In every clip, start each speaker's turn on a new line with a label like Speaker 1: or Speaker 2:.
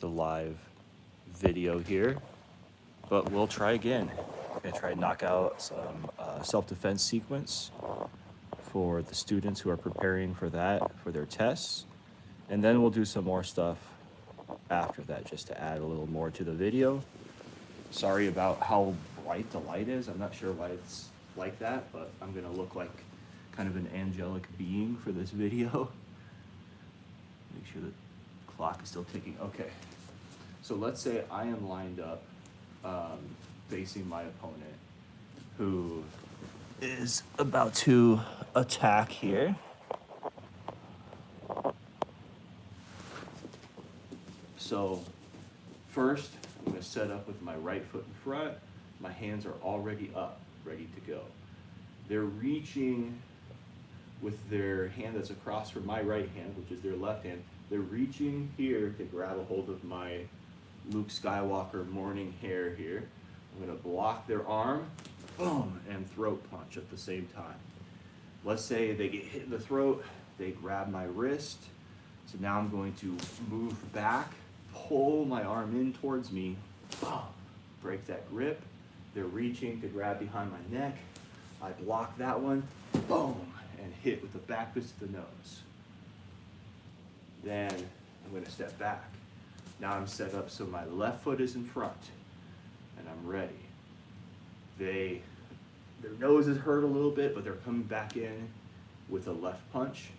Speaker 1: the live video here, but we'll try again. We're gonna try to knock out some self-defense sequence for the students who are preparing for that, for their tests. And then we'll do some more stuff after that, just to add a little more to the video. Sorry about how bright the light is. I'm not sure why it's like that, but I'm gonna look like kind of an angelic being for this video. Make sure the clock is still ticking. Okay, so let's say I am lined up facing my opponent who is about to attack here. So first, I'm gonna set up with my right foot in front. My hands are already up, ready to go. They're reaching with their hand that's across from my right hand, which is their left hand. They're reaching here to grab a hold of my Luke Skywalker morning hair here. I'm gonna block their arm, boom, and throat punch at the same time. Let's say they get hit in the throat, they grab my wrist. So now I'm going to move back, pull my arm in towards me, break that grip. They're reaching to grab behind my neck. I block that one, boom, and hit with the back fist to the nose. Then I'm gonna step back. Now I'm set up so my left foot is in front and I'm ready. Their nose is hurt a little bit, but they're coming back in with a left punch.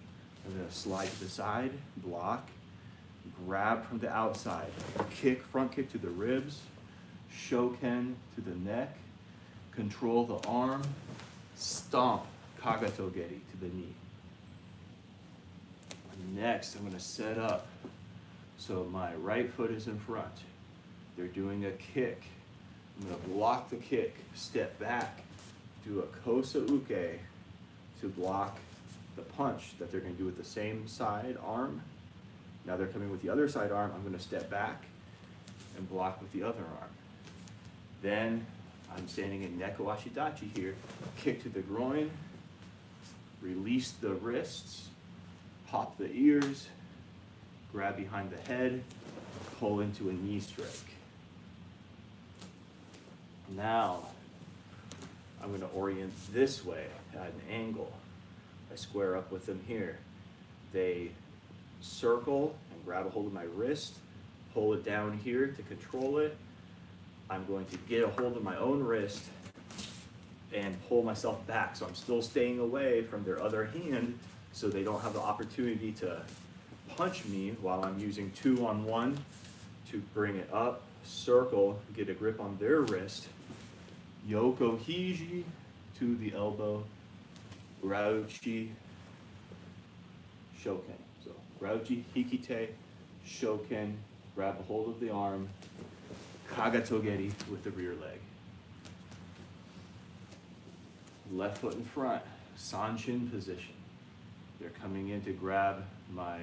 Speaker 1: I'm gonna slide to the side, block, grab from the outside, kick, front kick to the ribs, shoken to the neck, control the arm, stomp, kagatogeri to the knee. Next, I'm gonna set up so my right foot is in front. They're doing a kick. I'm gonna block the kick, step back, do a kosa uke to block the punch that they're gonna do with the same side arm. Now they're coming with the other side arm. I'm gonna step back and block with the other arm. Then I'm standing in neko ashidachi here, kick to the groin, release the wrists, pop the ears, grab behind the head, pull into a knee strike. Now, I'm gonna orient this way at an angle. I square up with them here. They circle and grab a hold of my wrist, pull it down here to control it. I'm going to get a hold of my own wrist and pull myself back. So I'm still staying away from their other hand so they don't have the opportunity to punch me while I'm using 2-on-1 to bring it up, circle, get a grip on their wrist, yoko hiji to the elbow, rauchi, shoken. So rauchi, hikite, shoken, grab a hold of the arm, kagatogeri with the rear leg. Left foot in front, sanshin position. They're coming in to grab my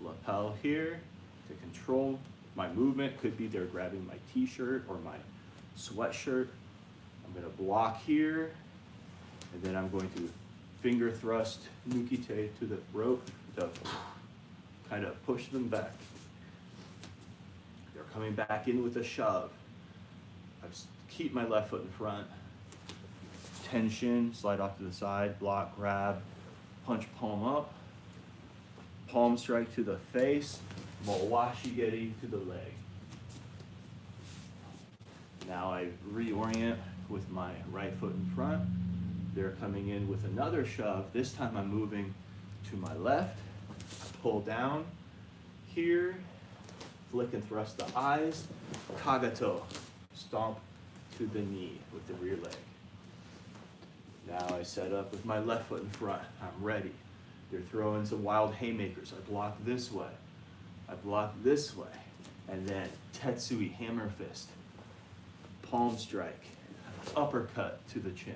Speaker 1: lapel here to control my movement. Could be they're grabbing my t-shirt or my sweatshirt. I'm gonna block here, and then I'm going to finger thrust nukite to the throat to kind of push them back. They're coming back in with a shove. I keep my left foot in front. Tension, slide off to the side, block, grab, punch palm up, palm strike to the face, mowashigeri to the leg. Now I reorient with my right foot in front. They're coming in with another shove. This time I'm moving to my left, pull down here, flick and thrust the eyes, kagato, stomp to the knee with the rear leg. Now I set up with my left foot in front. I'm ready. They're throwing some wild haymakers. I block this way. I block this way. And then tetsui, hammer fist, palm strike, uppercut to the chin.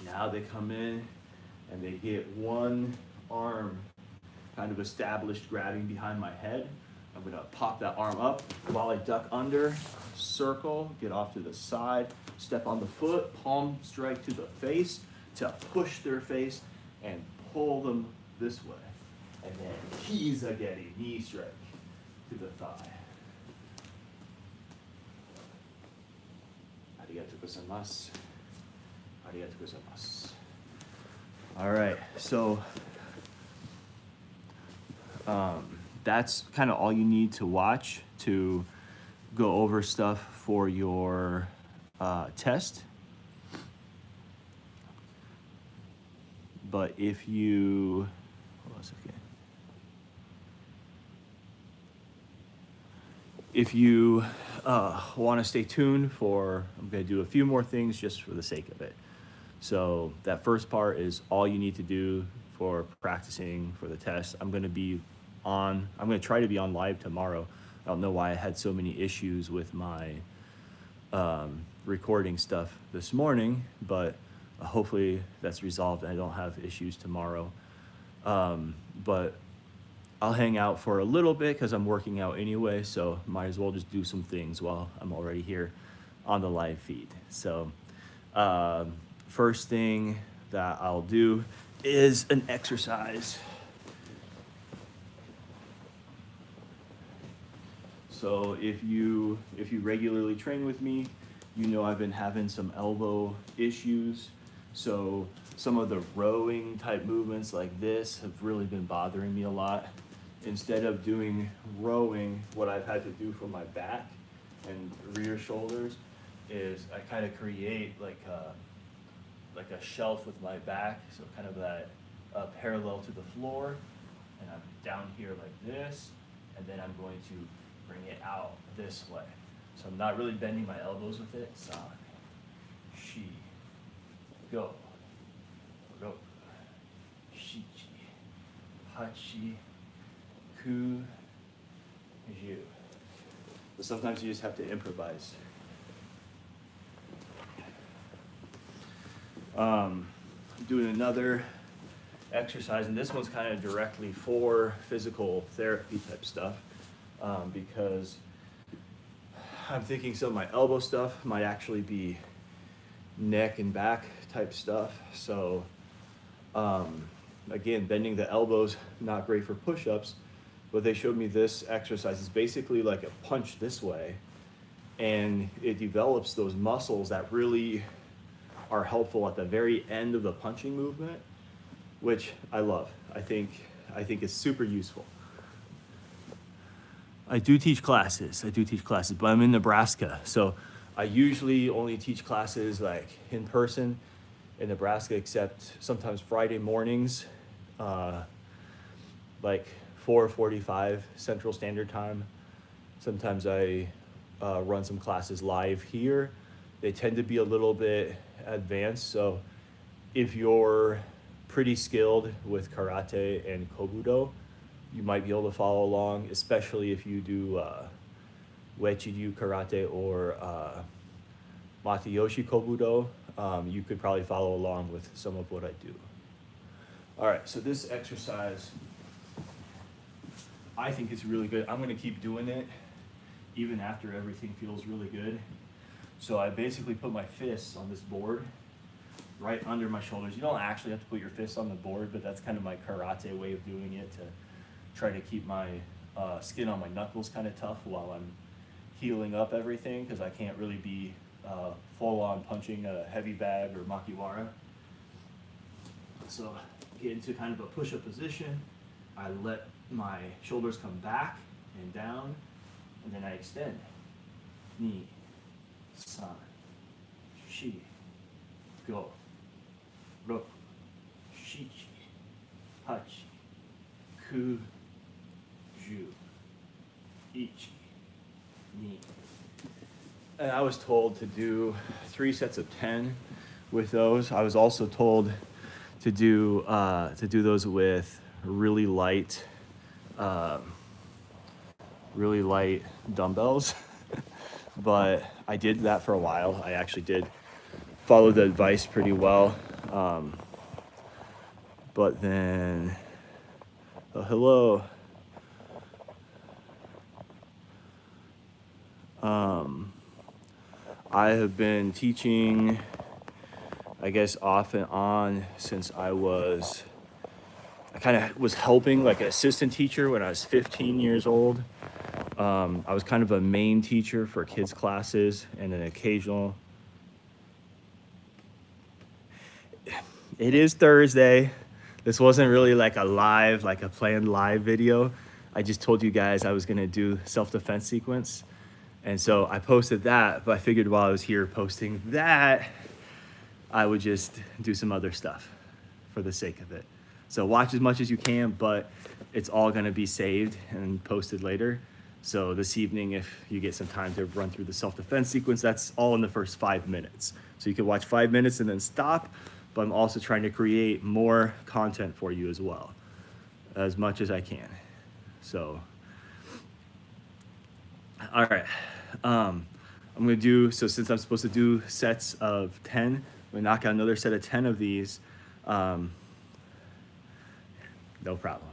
Speaker 1: Now they come in and they get one arm kind of established, grabbing behind my head. I'm gonna pop that arm up while I duck under, circle, get off to the side, step on the foot, palm strike to the face to push their face and pull them this way. And then Kizageri, knee strike to the thigh. Arigatou gozaimasu. Arigatou gozaimasu. All right, so that's kind of all you need to watch to go over stuff for your test. But if you, hold on a second. If you want to stay tuned for, I'm going to do a few more things just for the sake of it. So that first part is all you need to do for practicing for the test. I'm going to try to be on live tomorrow. I don't know why I had so many issues with my recording stuff this morning, but hopefully that's resolved and I don't have issues tomorrow. But I'll hang out for a little bit because I'm working out anyway, so might as well just do some things while I'm already here on the live feed. So first thing that I'll do is an exercise. So if you regularly train with me, you know I've been having some elbow issues. So some of the rowing type movements like this have really been bothering me a lot. Instead of doing rowing, what I've had to do for my back and rear shoulders is I kind of create like a shelf with my back, so kind of that parallel to the floor, and I'm down here like this, and then I'm going to bring it out this way. So I'm not really bending my elbows with it. San, shi, go, ro, shichi, hachi, ku, ju. But sometimes you just have to improvise. I'm doing another exercise, and this one's kind of directly for physical therapy type stuff, because I'm thinking some of my elbow stuff might actually be neck and back type stuff. So again, bending the elbows, not great for push-ups, but they showed me this exercise. It's basically like a punch this way, and it develops those muscles that really are helpful at the very end of the punching movement, which I love. I think it's super useful. I do teach classes, but I'm in Nebraska, so I usually only teach classes like in person in Nebraska, except sometimes Friday mornings, like 4:45 Central Standard Time. Sometimes I run some classes live here. They tend to be a little bit advanced, so if you're pretty skilled with karate and kobudo, you might be able to follow along, especially if you do Uechi-ryu karate or Matayoshi kobudo. You could probably follow along with some of what I do. All right, so this exercise, I think it's really good. I'm gonna keep doing it even after everything feels really good. So I basically put my fists on this board right under my shoulders. You don't actually have to put your fists on the board, but that's kind of my karate way of doing it, to try to keep my skin on my knuckles kind of tough while I'm healing up everything, because I can't really be full on punching a heavy bag or makiwara. So get into kind of a push-up position. I let my shoulders come back and down, and then I extend. Ni, san, shi, go, roku, shichi, hachi, ku, ju, ichi, ni. And I was told to do 3 sets of 10 with those. I was also told to do those with really light dumbbells. But I did that for a while. I actually did follow the advice pretty well. But then, hello. I have been teaching, I guess, off and on since I kind of was helping like an assistant teacher when I was 15 years old. I was kind of a main teacher for kids classes and an occasional. It is Thursday. This wasn't really like a planned live video. I just told you guys I was gonna do self-defense sequence. And so I posted that, but I figured while I was here posting that, I would just do some other stuff for the sake of it. So watch as much as you can, but it's all gonna be saved and posted later. So this evening, if you get some time to run through the self-defense sequence, that's all in the first 5 minutes. So you can watch 5 minutes and then stop, but I'm also trying to create more content for you as well, as much as I can. So, all right. I'm gonna do, so since I'm supposed to do sets of 10, I'm gonna knock out another set of 10 of these. No problem.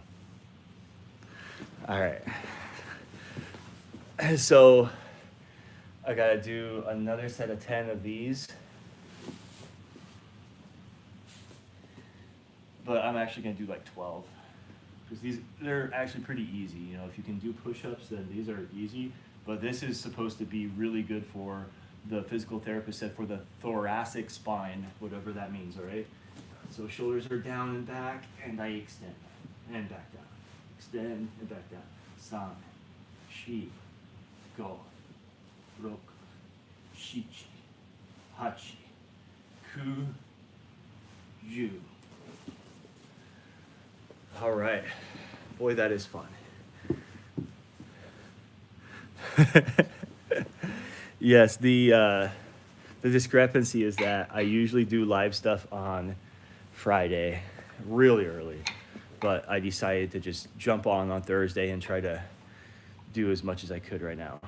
Speaker 1: All right. So I gotta do another set of 10 of these. But I'm actually gonna do like 12. Because they're actually pretty easy. You know, if you can do push-ups, then these are easy. But this is supposed to be really good for, the physical therapist said, for the thoracic spine, whatever that means, all right? So shoulders are down and back, and I extend, and back down. Extend and back down. San, shi, go, roku, shichi, hachi, ku, ju. All right. Boy, that is fun. Yes, the discrepancy is that I usually do live stuff on Friday, really early, but I decided to just jump on Thursday and try to do as much as I could right now.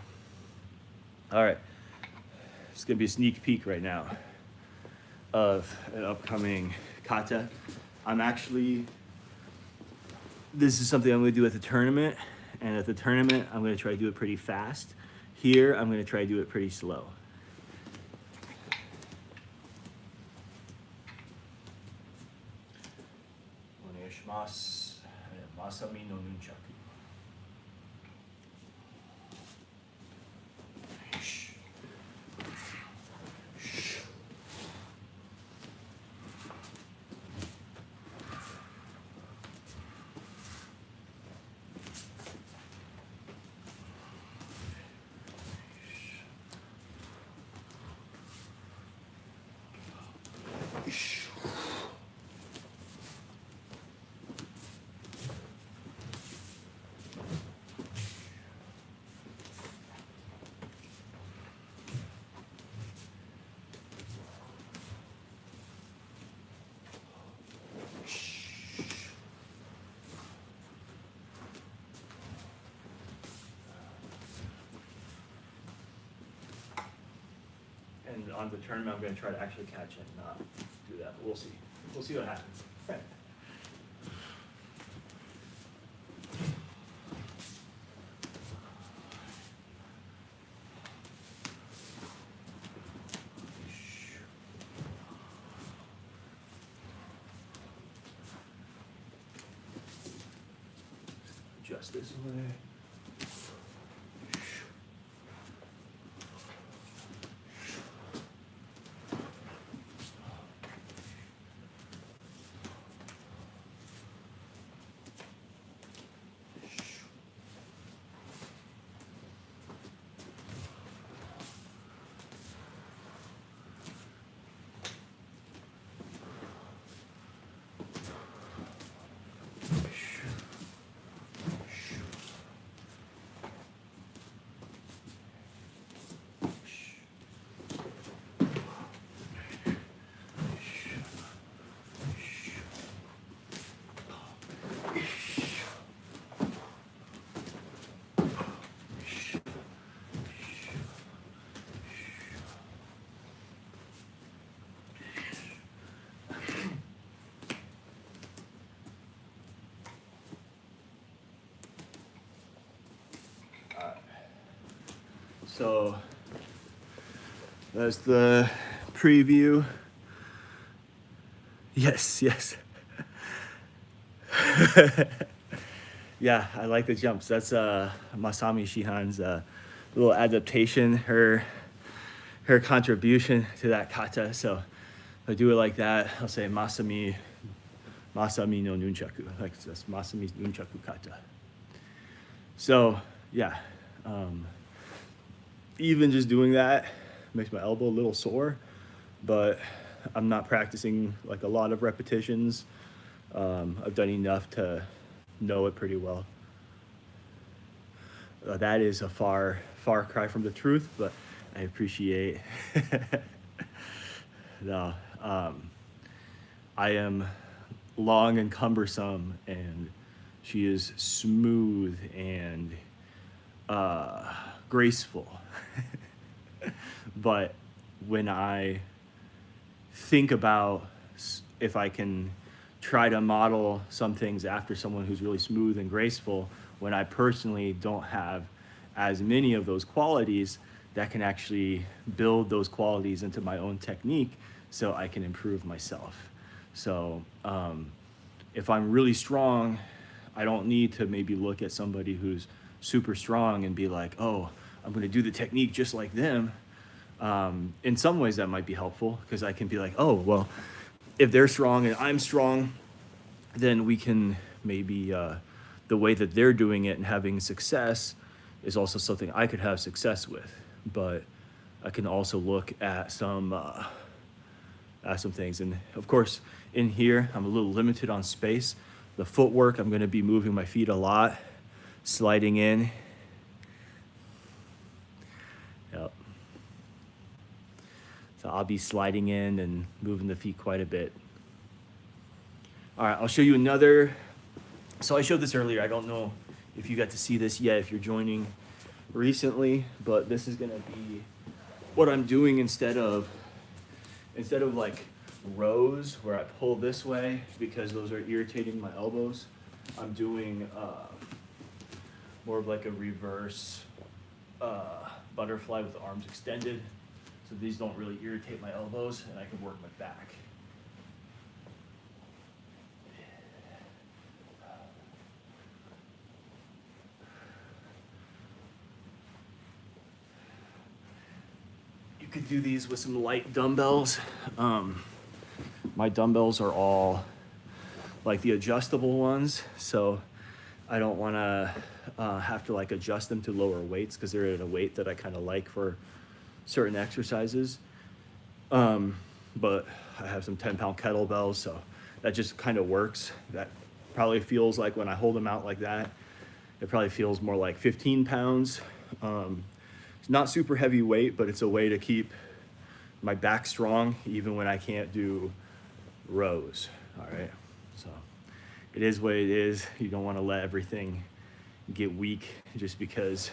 Speaker 1: All right, it's gonna be a sneak peek right now of an upcoming kata. This is something I'm gonna do at the tournament, and at the tournament, I'm gonna try to do it pretty fast. Here, I'm gonna try to do it pretty slow. Onegaishimasu. Masami no nunchaku. And on the tournament, I'm going to try to actually catch it and not do that. But we'll see. We'll see what happens. Just this way. So that's the preview. Yes, yes. Yeah, I like the jumps. That's Masami Shihan's little adaptation, her contribution to that kata. So if I do it like that, I'll say Masami no nunchaku. Like that's Masami's nunchaku kata. So yeah, even just doing that makes my elbow a little sore, but I'm not practicing like a lot of repetitions. I've done enough to know it pretty well. That is a far cry from the truth, but I appreciate. No, I am long and cumbersome, and she is smooth and graceful. But when I think about if I can try to model some things after someone who's really smooth and graceful, when I personally don't have as many of those qualities, that can actually build those qualities into my own technique so I can improve myself. So if I'm really strong, I don't need to maybe look at somebody who's super strong and be like, oh, I'm going to do the technique just like them. In some ways that might be helpful, because I can be like, oh, well, if they're strong and I'm strong, then we can maybe the way that they're doing it and having success is also something I could have success with. But I can also look at some things. And of course, in here, I'm a little limited on space. The footwork, I'm going to be moving my feet a lot, sliding in. Yep. So I'll be sliding in and moving the feet quite a bit. All right, I'll show you another. So I showed this earlier. I don't know if you got to see this yet, if you're joining recently, but this is gonna be what I'm doing instead of like rows where I pull this way because those are irritating my elbows. I'm doing more of like a reverse butterfly with the arms extended. So these don't really irritate my elbows and I can work my back. You could do these with some light dumbbells. My dumbbells are all like the adjustable ones, so I don't want to have to like adjust them to lower weights because they're at a weight that I kind of like for certain exercises. But I have some 10-pound kettlebells, so that just kind of works. That probably feels like when I hold them out like that, it probably feels more like 15 pounds. It's not super heavy weight, but it's a way to keep my back strong even when I can't do rows. All right, so it is what it is. You don't want to let everything get weak just because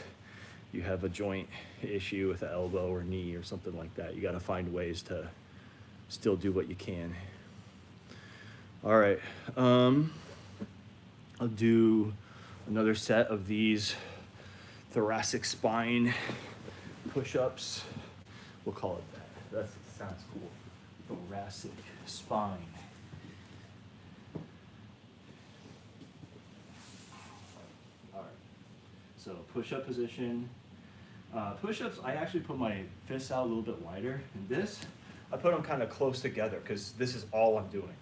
Speaker 1: you have a joint issue with the elbow or knee or something like that. You got to find ways to still do what you can. All right, I'll do another set of these thoracic spine push-ups. We'll call it that. That sounds cool. Thoracic spine. All right. So push-up position. Push-ups, I actually put my fists out a little bit wider. And this, I put them kind of close together because this is all I'm doing.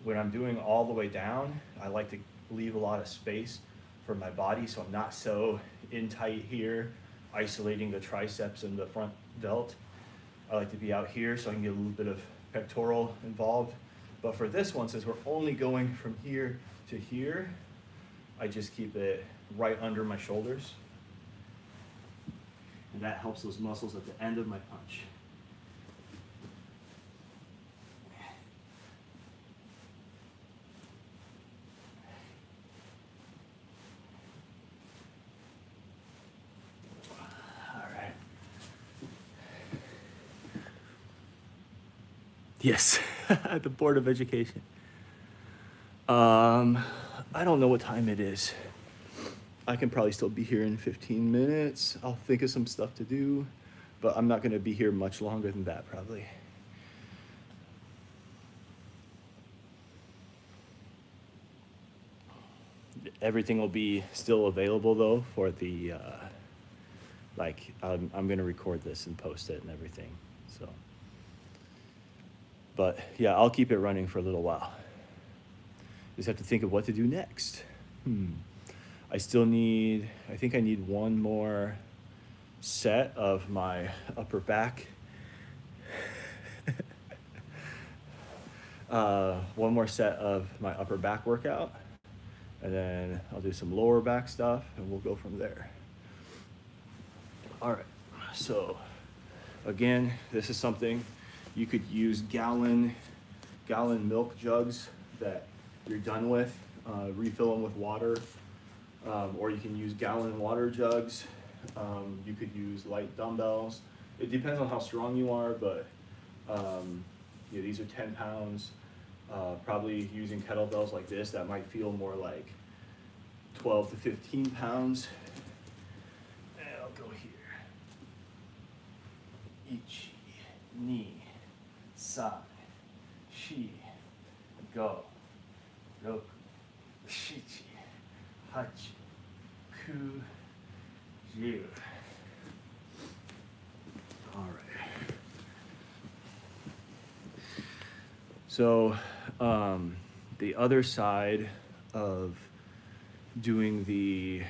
Speaker 1: When I'm doing all the way down, I like to leave a lot of space for my body so I'm not so in tight here, isolating the triceps and the front delt. I like to be out here so I can get a little bit of pectoral involved. But for this one, since we're only going from here to here, I just keep it right under my shoulders. And that helps those muscles at the end of my punch. Yes, the Board of Education. I don't know what time it is. I can probably still be here in 15 minutes. I'll think of some stuff to do, but I'm not going to be here much longer than that, probably. Everything will be still available though for the, I'm gonna record this and post it and everything, so. But yeah, I'll keep it running for a little while. Just have to think of what to do next. I think I need one more set of my upper back. One more set of my upper back workout. And then I'll do some lower back stuff and we'll go from there. All right, so again, this is something you could use gallon milk jugs that you're done with, refill them with water, or you can use gallon water jugs. You could use light dumbbells. It depends on how strong you are, but these are 10 pounds. Probably using kettlebells like this, that might feel more like 12 to 15 pounds. And I'll go here. Ichi, ni, san, shi, go, roku, shichi, hachi, ku, jiu. All right. So the other side of doing the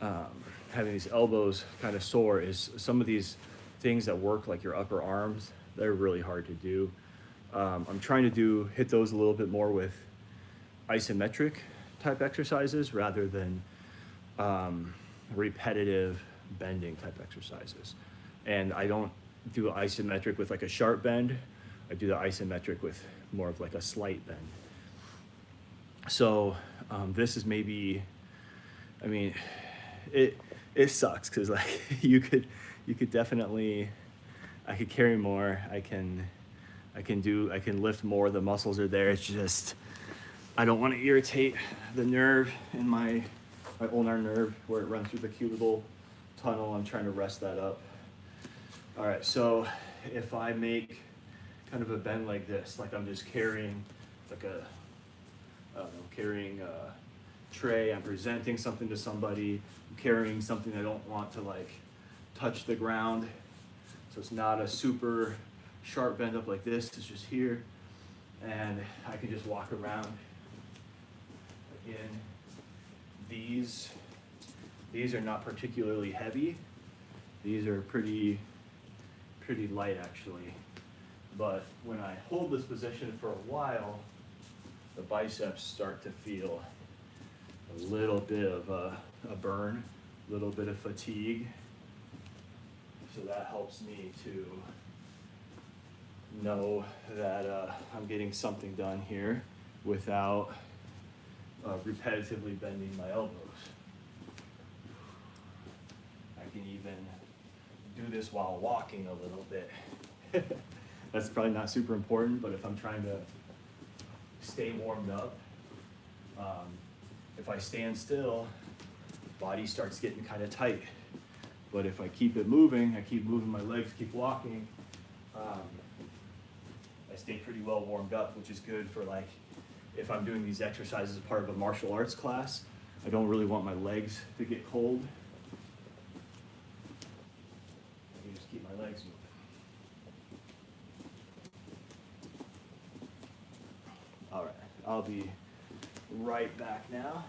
Speaker 1: having these elbows kind of sore is some of these things that work like your upper arms. They're really hard to do. I'm trying to hit those a little bit more with isometric type exercises rather than repetitive bending type exercises. And I don't do isometric with like a sharp bend. I do the isometric with more of like a slight bend. So this is maybe, I mean, it sucks because like you could definitely, I could carry more. I can lift more. The muscles are there. It's just I don't want to irritate the nerve in my ulnar nerve where it runs through the cuticle tunnel. I'm trying to rest that up. All right, so if I make kind of a bend like this, like I'm just carrying like carrying a tray, I'm presenting something to somebody, I'm carrying something I don't want to like touch the ground. So it's not a super sharp bend up like this, it's just here. And I can just walk around. Again, these are not particularly heavy. These are pretty light actually. But when I hold this position for a while, the biceps start to feel a little bit of a burn, a little bit of fatigue. So that helps me to know that I'm getting something done here without repetitively bending my elbows. I can even do this while walking a little bit. That's probably not super important, but if I'm trying to stay warmed up, if I stand still, body starts getting kind of tight. But if I keep it moving, I keep moving my legs, keep walking, I stay pretty well warmed up, which is good for like, if I'm doing these exercises as part of a martial arts class, I don't really want my legs to get cold. I can just keep my legs moving. All right, I'll be right back now.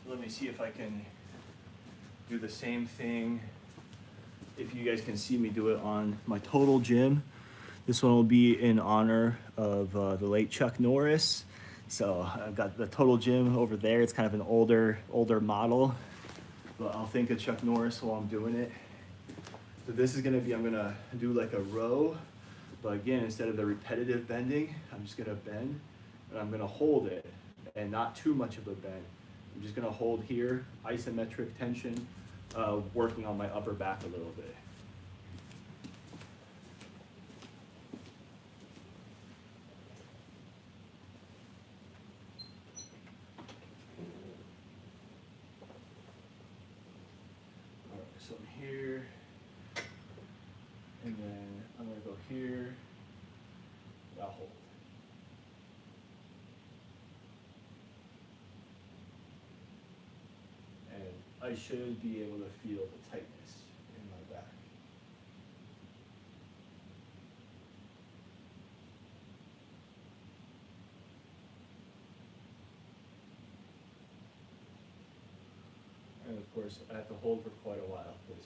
Speaker 1: Let me see if I can do the same thing. If you guys can see me do it on my Total Gym. This one will be in honor of the late Chuck Norris. So I've got the Total Gym over there. It's kind of an older model. but I'll think of Chuck Norris while I'm doing it. So this is gonna be, I'm gonna do like a row, but again, instead of the repetitive bending, I'm just gonna bend, and I'm gonna hold it, and not too much of a bend. I'm just gonna hold here, isometric tension, working on my upper back a little bit. All right, so I'm here, and then I'm gonna go here, I'll hold. And I should be able to feel the tightness in my back. And of course, I have to hold for quite a while, because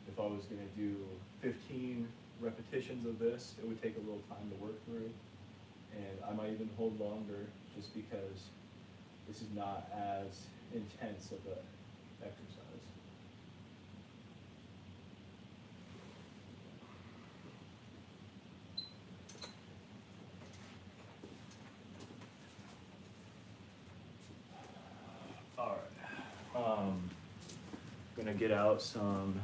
Speaker 1: if I was gonna do 15 repetitions of this, it would take a little time to work through. And I might even hold longer, just because this is not as intense of a exercise. All right, gonna get out some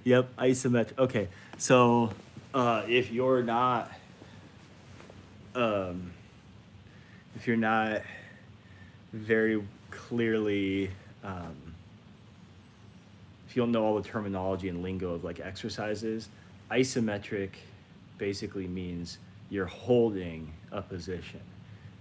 Speaker 1: yep, isometric. Okay, so if you're not very clearly if you don't know all the terminology and lingo of like exercises, isometric basically means you're holding a position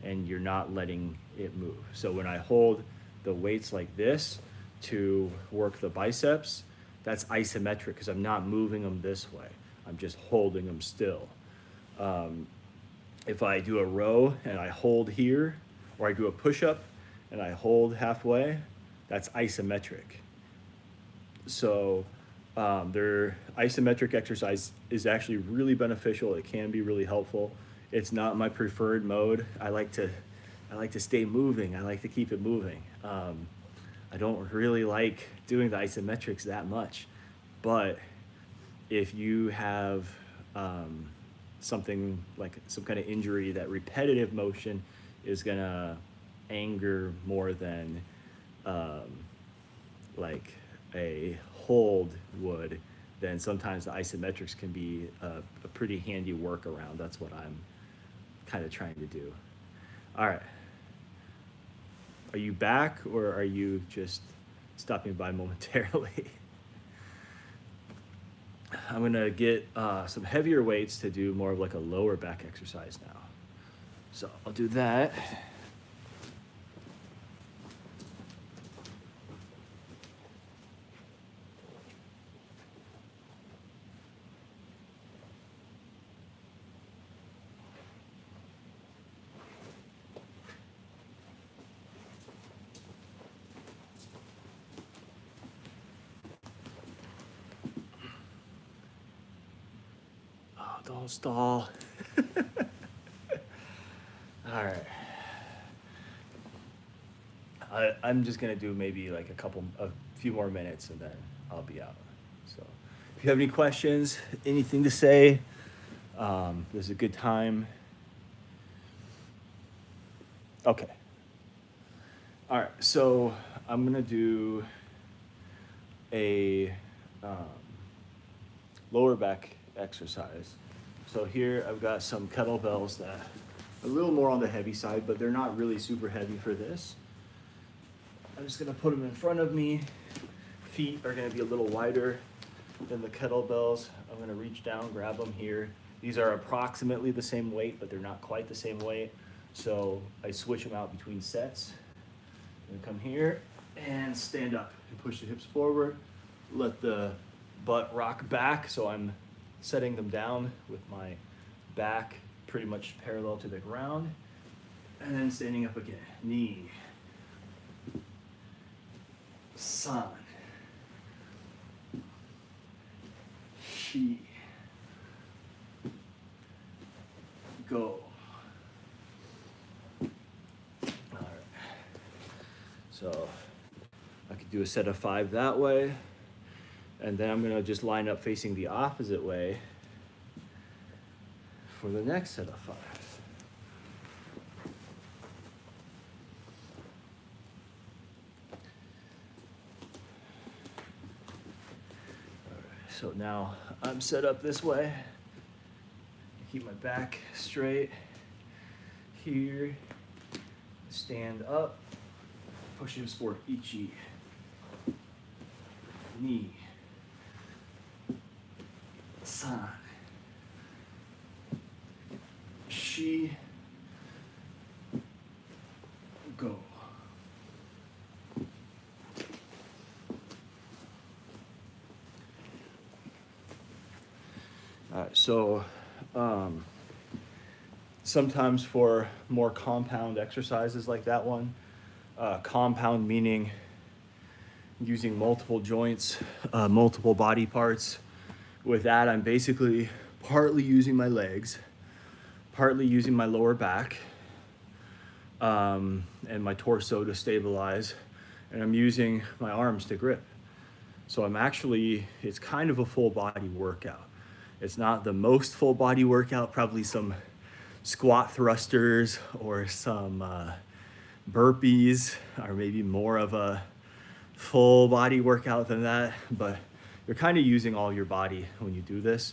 Speaker 1: and you're not letting it move. So when I hold the weights like this to work the biceps, that's isometric because I'm not moving them this way. I'm just holding them still. If I do a row and I hold here, or I do a push-up and I hold halfway, that's isometric. So their isometric exercise is actually really beneficial. It can be really helpful. It's not my preferred mode. I like to stay moving. I like to keep it moving. I don't really like doing the isometrics that much, but if you have something like some kind of injury, that repetitive motion is gonna anger more than like a hold would, then sometimes the isometrics can be a pretty handy workaround. That's what I'm kind of trying to do. All right. Are you back, or are you just stopping by momentarily? I'm gonna get some heavier weights to do more of like a lower back exercise now. So I'll do that. Don't stall. All right. I'm just gonna do maybe like a few more minutes, and then I'll be out. So, if you have any questions, anything to say, this is a good time. Okay. All right. So I'm gonna do a lower back exercise. So here I've got some kettlebells that are a little more on the heavy side, but they're not really super heavy for this. I'm just gonna put them in front of me. Feet are gonna be a little wider than the kettlebells. I'm gonna reach down, grab them here. These are approximately the same weight, but they're not quite the same weight. So I switch them out between sets. I'm gonna come here and stand up and push the hips forward. Let the butt rock back, so I'm setting them down with my back pretty much parallel to the ground, and then standing up again. Knee, san, shi, go, So I could do a set of 5 that way, and then I'm gonna just line up facing the opposite way for the next set of 5. So now I'm set up this way. Keep my back straight. Here, stand up, pushes for ichi, ni, san, shi, go. All right, so sometimes for more compound exercises like that one, compound meaning using multiple joints, multiple body parts. With that, I'm basically partly using my legs, partly using my lower back, and my torso to stabilize, and I'm using my arms to grip. So it's kind of a full body workout. It's not the most full body workout, probably some squat thrusters or some burpees are maybe more of a full body workout than that, but you're kind of using all your body when you do this.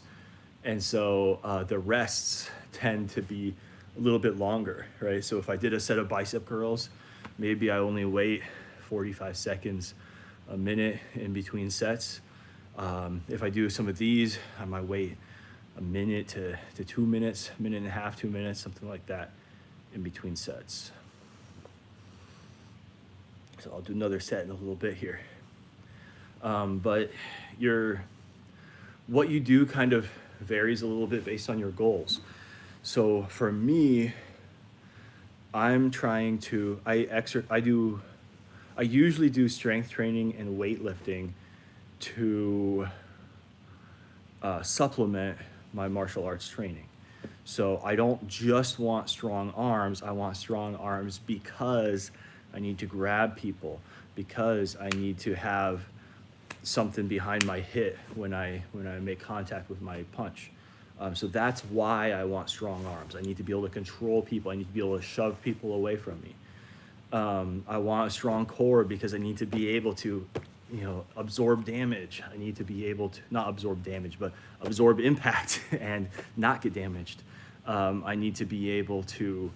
Speaker 1: And so the rests tend to be a little bit longer, right? So if I did a set of bicep curls, maybe I only wait 45 seconds, a minute in between sets. If I do some of these, I might wait a minute to 2 minutes, minute and a half, 2 minutes, something like that in between sets. So I'll do another set in a little bit here. But what you do kind of varies a little bit based on your goals. So for me, I'm trying to, I usually do strength training and weightlifting to supplement my martial arts training. So I don't just want strong arms, I want strong arms because I need to grab people, because I need to have something behind my hit when I make contact with my punch. So that's why I want strong arms. I need to be able to control people. I need to be able to shove people away from me. I want a strong core because I need to be able to, absorb damage. I need to be able to not absorb damage, but absorb impact and not get damaged. I need to be able to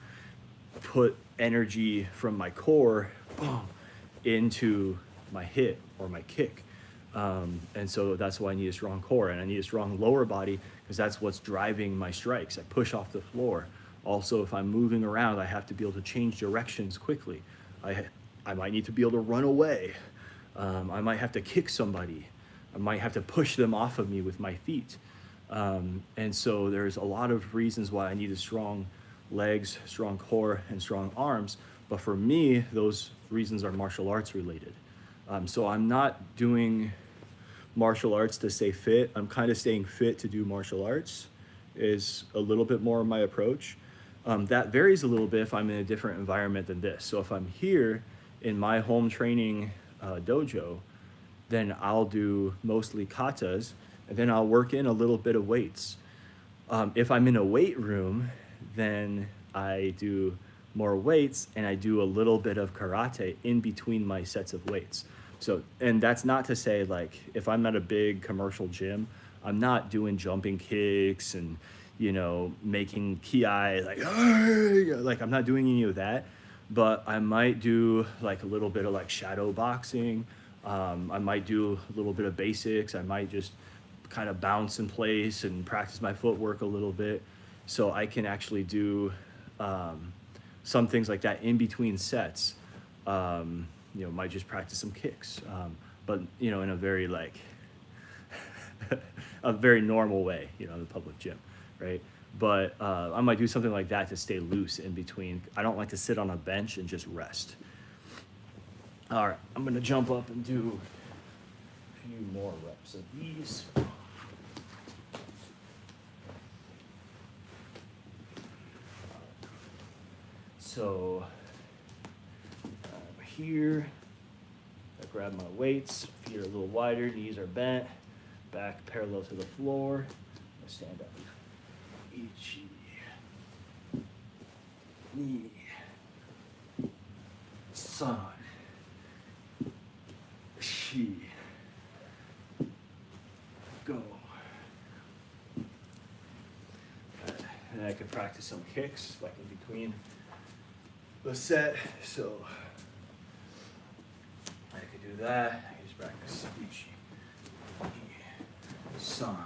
Speaker 1: put energy from my core into my hit or my kick. And so that's why I need a strong core, and I need a strong lower body because that's what's driving my strikes. I push off the floor. Also, if I'm moving around, I have to be able to change directions quickly. I might need to be able to run away. I might have to kick somebody. I might have to push them off of me with my feet. And so there's a lot of reasons why I need a strong legs, strong core, and strong arms. But for me, those reasons are martial arts related. So I'm not doing martial arts to stay fit. I'm kind of staying fit to do martial arts is a little bit more of my approach. That varies a little bit if I'm in a different environment than this. So if I'm here in my home training dojo, then I'll do mostly katas, and then I'll work in a little bit of weights. If I'm in a weight room, then I do more weights and I do a little bit of karate in between my sets of weights. So, and that's not to say like if I'm at a big commercial gym, I'm not doing jumping kicks and making ki like I'm not doing any of that, but I might do like a little bit of like shadow boxing. I might do a little bit of basics. I might just kind of bounce in place and practice my footwork a little bit, so I can actually do some things like that in between sets. Might just practice some kicks, but in a very like a very normal way, in the public gym, right? But I might do something like that to stay loose in between. I don't like to sit on a bench and just rest. All right, I'm gonna jump up and do a few more reps of these. So here, I grab my weights, feet are a little wider, knees are bent, back parallel to the floor. I stand up. Ichi, ni, san, shi, go. And I could practice some kicks like in between the set. So I could do that. I can just practice ichi, ni, san,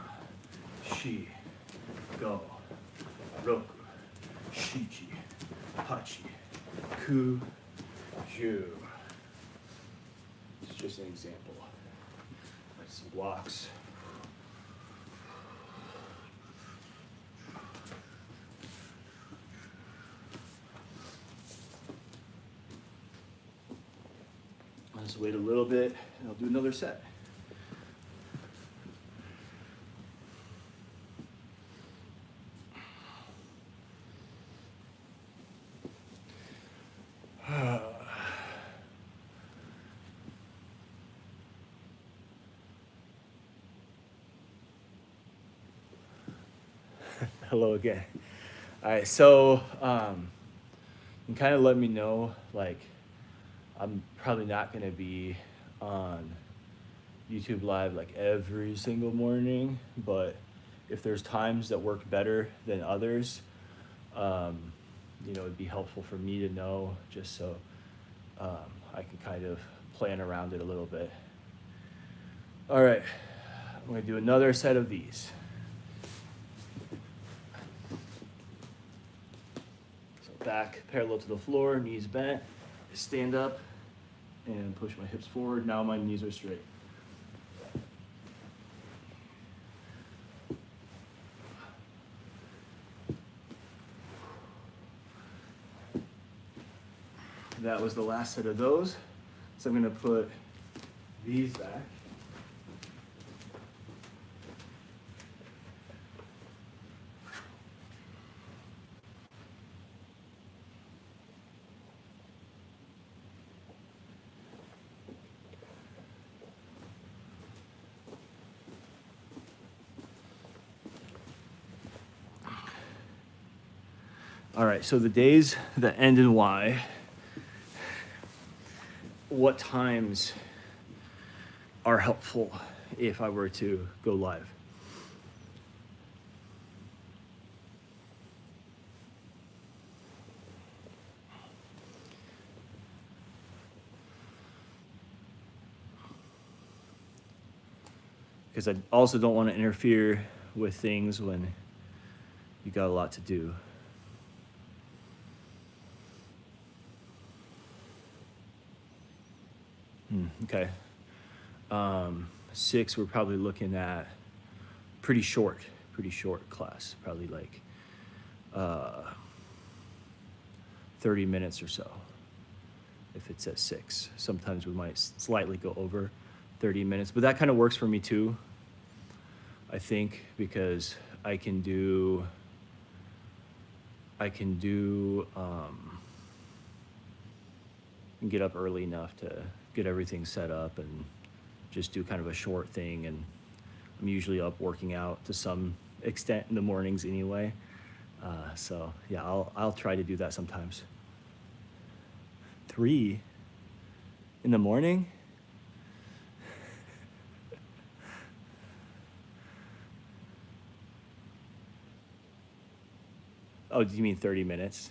Speaker 1: shi, go, roku, shichi, hachi, ku, ju. It's just an example. Like some blocks. Let's wait a little bit and I'll do another set. Hello again. All right, so you kind of let me know, like, I'm probably not gonna be on YouTube Live like every single morning, but if there's times that work better than others, it'd be helpful for me to know, just so I can kind of plan around it a little bit. All right, I'm gonna do another set of these. So back parallel to the floor, knees bent, stand up and push my hips forward. Now my knees are straight. That was the last set of those. So I'm gonna put these back. All right, so the days that end in Y, what times are helpful if I were to go live? Because I also don't want to interfere with things when you got a lot to do. Okay. 6, we're probably looking at pretty short class, probably like 30 minutes or so, if it's at 6. Sometimes we might slightly go over 30 minutes, but that kind of works for me too, I think, because I can do get up early enough to get everything set up and just do kind of a short thing. And I'm usually up working out to some extent in the mornings anyway. So yeah, I'll try to do that sometimes. 3 in the morning? Oh, do you mean 30 minutes?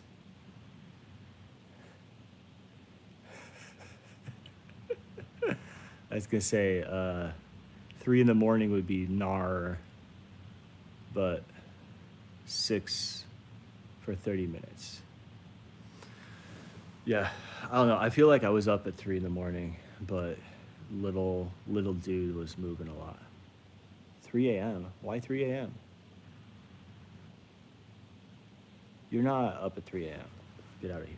Speaker 1: I was gonna say 3 in the morning would be NAR, but 6 for 30 minutes. Yeah, I don't know. I feel like I was up at 3 in the morning, but little dude was moving a lot. 3 a.m. Why 3 a.m.? You're not up at 3 a.m. Get out of here.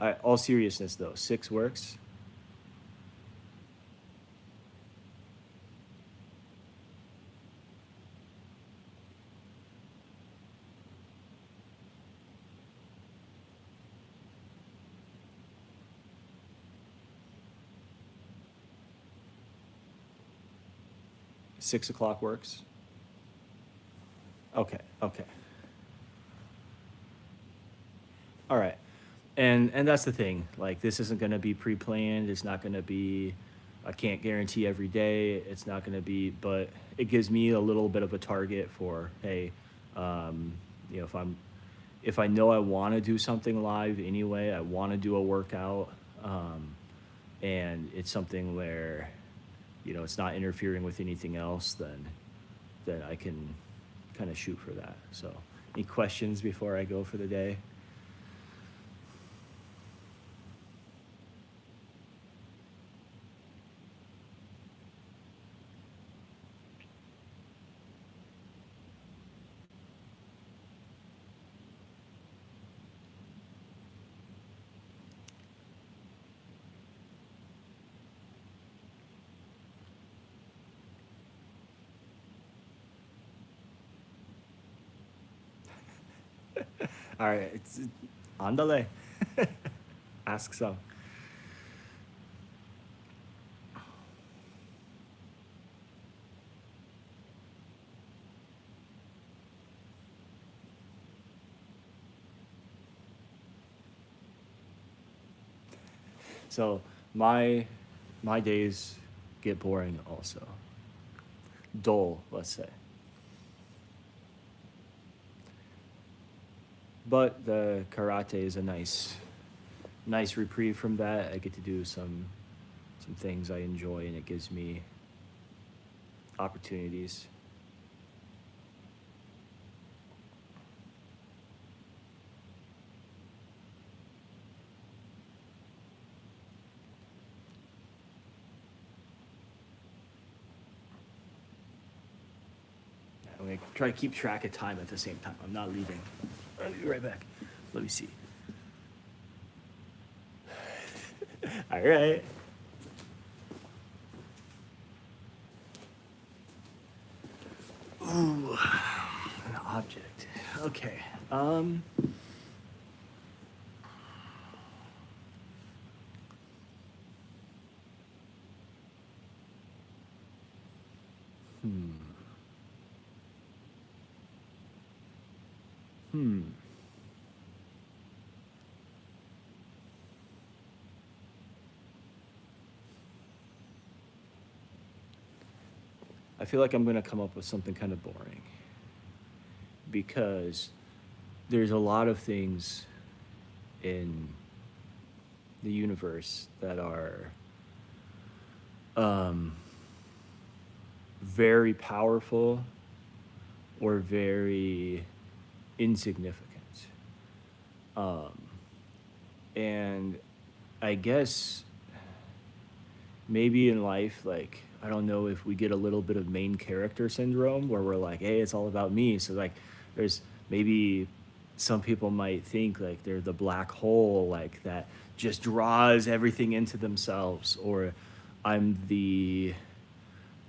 Speaker 1: All right, all seriousness though, 6 works. 6 o'clock works. Okay, okay. All right. And that's the thing. Like this isn't going to be pre-planned. It's not going to be I can't guarantee every day. It's not going to be but it gives me a little bit of a target for hey, um, if I know I want to do something live anyway, I want to do a workout and it's something where it's not interfering with anything else, then I can kind of shoot for that. So, any questions before I go for the day? All right, it's andale. Ask some. So my my days get boring also. Dull, let's say. But the karate is a nice reprieve from that. I get to do some things I enjoy and it gives me opportunities. I'm gonna try to keep track of time at the same time. I'm not leaving. I'll be right back. Let me see. All right. Ooh, an object. Okay. Um. Hmm. Hmm. I feel like I'm gonna come up with something kind of boring because there's a lot of things in the universe that are um, very powerful or very insignificant. Um, and I guess maybe in life, like, I don't know if we get a little bit of main character syndrome where we're like, hey, it's all about me. So, like, there's maybe some people might think like they're the black hole, like, that just draws everything into themselves, or I'm the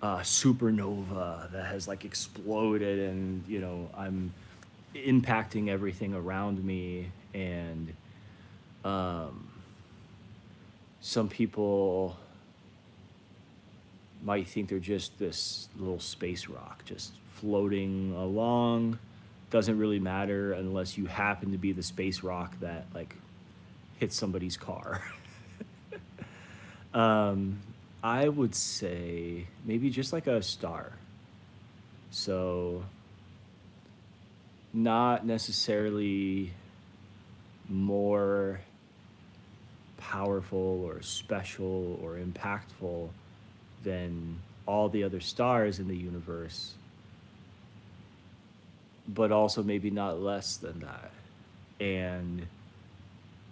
Speaker 1: supernova that has like exploded and I'm impacting everything around me. And um, some people might think they're just this little space rock just floating along. Doesn't really matter unless you happen to be the space rock that like hits somebody's car. um, I would say maybe just like a star. So not necessarily more powerful or special or impactful than all the other stars in the universe, but also maybe not less than that. And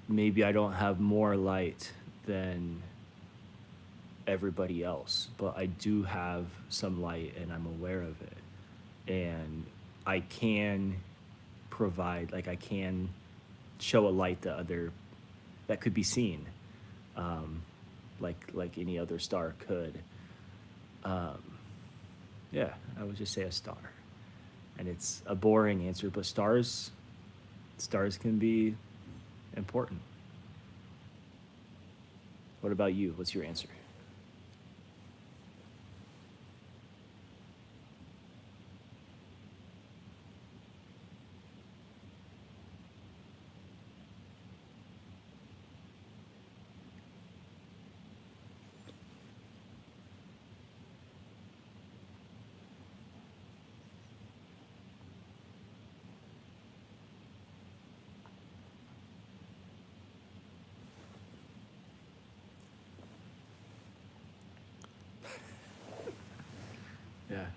Speaker 1: maybe I don't have more light than everybody else, but I do have some light and I'm aware of it. And I can provide, like, I can show a light that could be seen, um, like any other star could. Um, yeah, I would just say a star. And it's a boring answer, but stars can be important. What about you? What's your answer?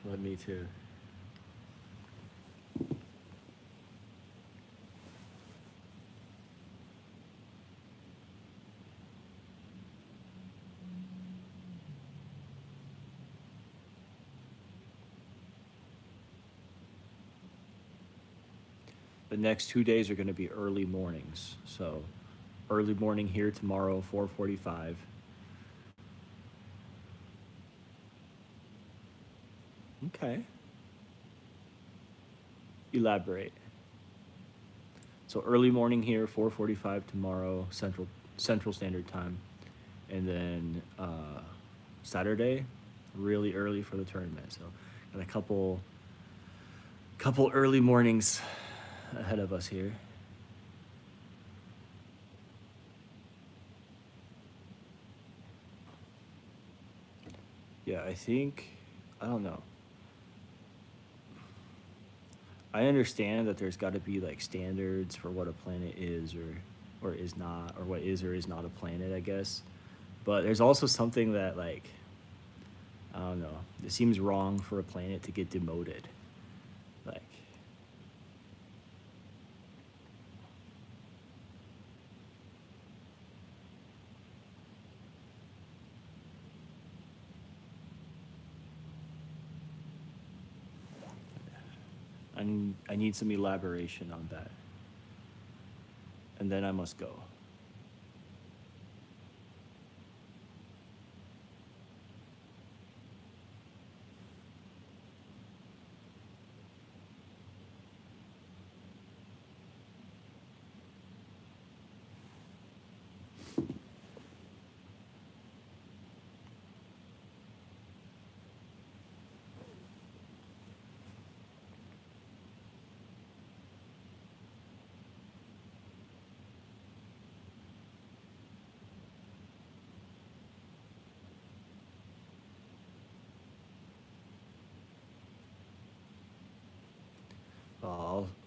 Speaker 1: Let me too. The next 2 days are going to be early mornings. So early morning here tomorrow, 4:45. Okay. Elaborate. So early morning here, 4:45 tomorrow, Central Standard Time, and then Saturday, really early for the tournament. So got a couple early mornings ahead of us here. Yeah, I don't know. I understand that there's got to be like standards for what a planet is or is not, or what is or is not a planet, I guess. But there's also something that like I don't know. It seems wrong for a planet to get demoted. Like I need some elaboration on that, and then I must go.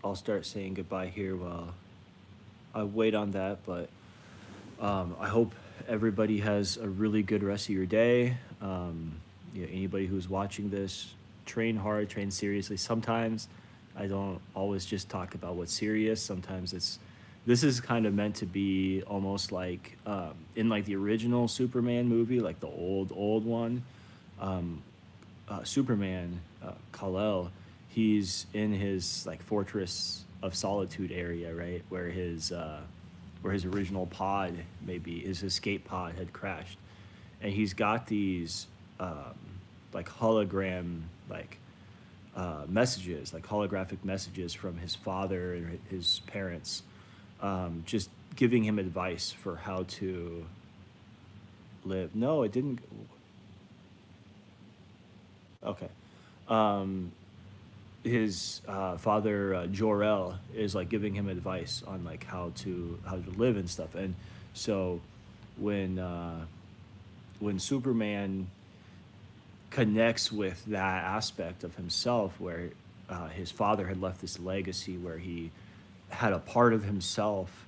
Speaker 1: I'll start saying goodbye here while I wait on that. But I hope everybody has a really good rest of your day. Yeah, anybody who's watching this, train hard, train seriously. Sometimes I don't always just talk about what's serious. Sometimes this is kind of meant to be almost like in like the original Superman movie, like the old one. Um, Superman, Kal-El, he's in his like fortress of solitude area, right, where his original pod, maybe his escape pod, had crashed, and he's got these like hologram like messages, like holographic messages from his father and his parents, just giving him advice for how to live. No, it didn't. Okay. Um, his father Jor-El is like giving him advice on like how to live and stuff. And so when uh, when Superman connects with that aspect of himself, where his father had left this legacy, where he had a part of himself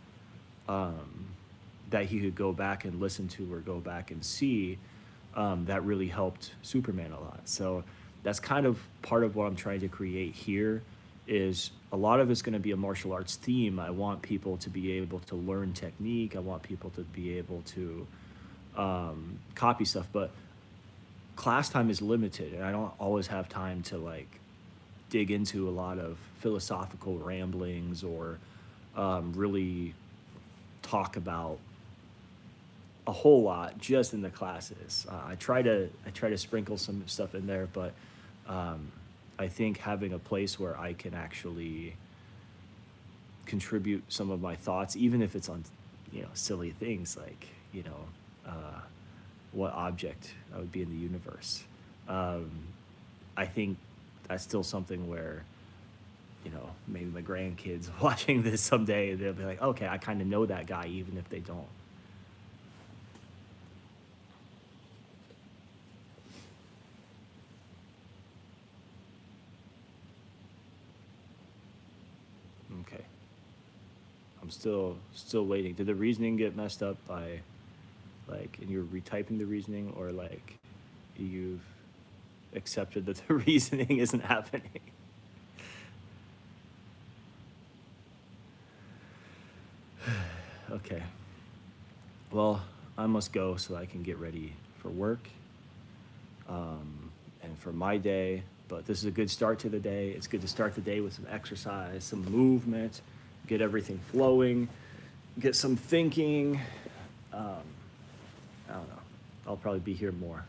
Speaker 1: um, that he could go back and listen to or go back and see, that really helped Superman a lot. So that's kind of part of what I'm trying to create here. Is a lot of it's going to be a martial arts theme. I want people to be able to learn technique. I want people to be able to copy stuff, but class time is limited, and I don't always have time to like dig into a lot of philosophical ramblings or really talk about a whole lot just in the classes. I try to sprinkle some stuff in there, but um, I think having a place where I can actually contribute some of my thoughts, even if it's on, silly things like, uh, what object I would be in the universe. Um, I think that's still something where, maybe my grandkids watching this someday, they'll be like, okay, I kind of know that guy, even if they don't. Okay. I'm still waiting. Did the reasoning get messed up by like, and you're retyping the reasoning, or like you've accepted that the reasoning isn't happening. Okay. Well, I must go so I can get ready for work and for my day. But this is a good start to the day. It's good to start the day with some exercise, some movement, get everything flowing, get some thinking. Um, I don't know. I'll probably be here more.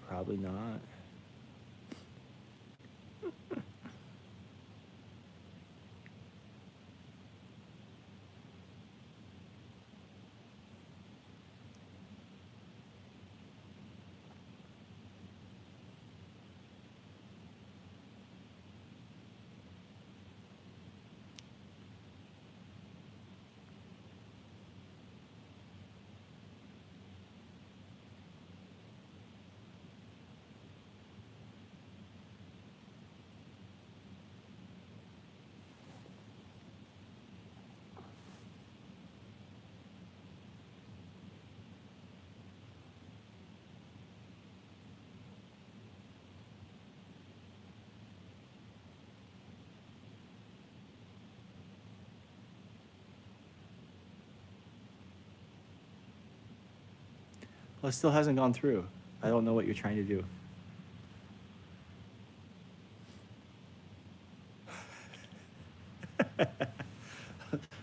Speaker 1: Probably not. Well, it still hasn't gone through. I don't know what you're trying to do.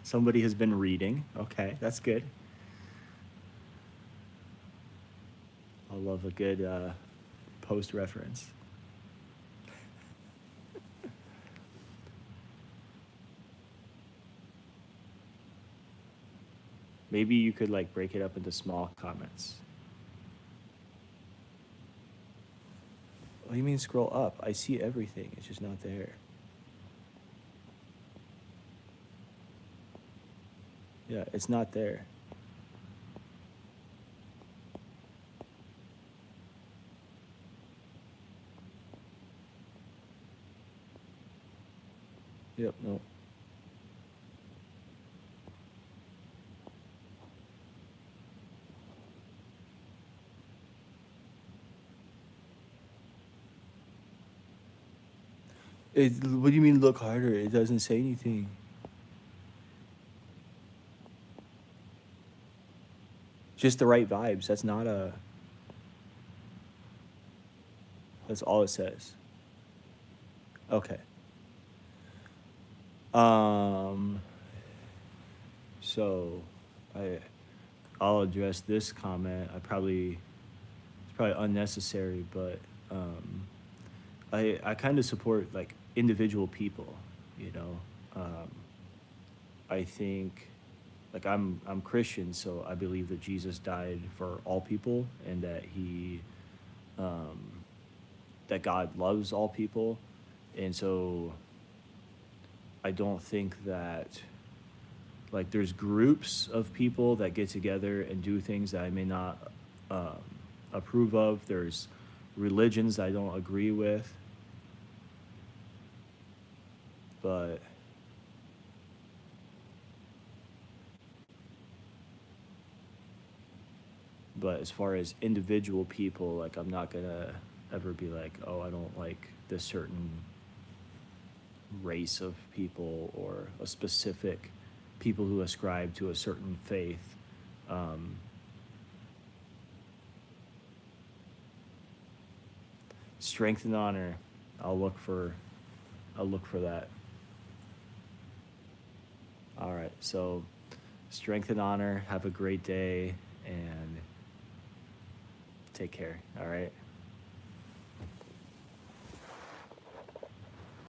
Speaker 1: Somebody has been reading. Okay, that's good. I love a good post reference. Maybe you could like break it up into small comments. What do you mean scroll up? I see everything. It's just not there. Yeah, it's not there. Yep, no. What do you mean look harder? It doesn't say anything. Just the right vibes. That's not a. That's all it says. Okay. Um. So, I, I'll address this comment. It's probably unnecessary, but I kind of support like individual people. You know, I think like I'm Christian, so I believe that Jesus died for all people and that um, that God loves all people, and so I don't think that like there's groups of people that get together and do things that I may not um, approve of. There's religions I don't agree with, but as far as individual people, like I'm not gonna ever be like, oh, I don't like this certain race of people or a specific people who ascribe to a certain faith. Um, Strength and honor. I'll look for I'll look for that. All right. So strength and honor. Have a great day and take care. All right.